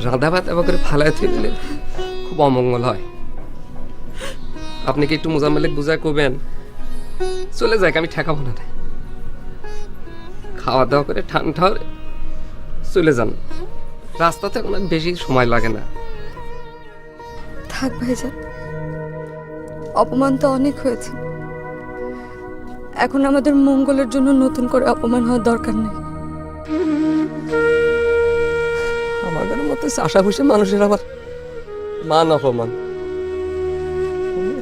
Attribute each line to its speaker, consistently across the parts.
Speaker 1: রাঁধা ভাত এবার করে ফালায় থুই দিলে খুব অমঙ্গল হয়। আপনি কি একটু মোজাম্মেলে বুঝায় কবেন চলে যাক, আমি ঠেকাবো না। খাওয়া দাওয়া করে ঠান্ডা হলে চলে যান, রাস্তাতে এখন আর বেশি সময় লাগে না।
Speaker 2: থাক ভাইজান, অপমান তো অনেক হয়েছে, এখন আমাদের মঙ্গলের জন্য নতুন করে অপমান হওয়ার দরকার নেই।
Speaker 1: আমাদের মতো চাষা ভুষে মানুষের আবার মান অপমান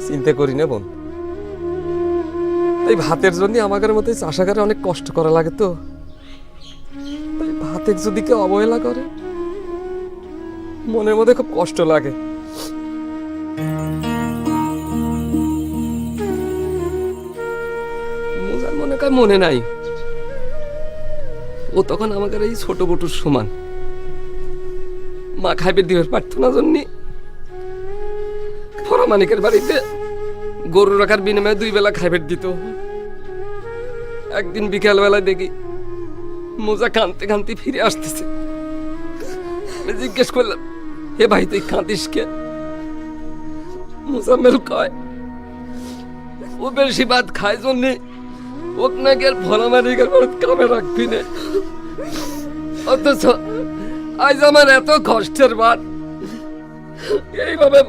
Speaker 1: চিন্তা করি না বোন। এই ভাতের জন্য আমাদের মতো চাষাগারে অনেক কষ্ট করা লাগে, তো তাই ভাতের যদি কেউ অবহেলা করে মনের মধ্যে খুব কষ্ট লাগে। মোজার মনে কয় মনে নাই, ও তখন আমাদের এই ছোট বটুর সমান। মা খাইবে দিবের পারত না জন্যে ফরামানিকের বাড়িতে গরু রাখার বিনিময়ে 2 বেলা খাইবে দিত। একদিন বিকাল বেলায় দেখি মোজা কাঁদতে কাঁদতে ফিরে আসতেছে। আমি জিজ্ঞেস করলাম, হে ভাই তুই কাঁদিস কে? মোজাম্মেল কয় ও বেশি ভাত খায় জন্যে ওক নাকি আর ফরামানিকের বাড়িতে কামে রাখবি না। অথচ আজ আমার এত কষ্টের ভাত এইভাবে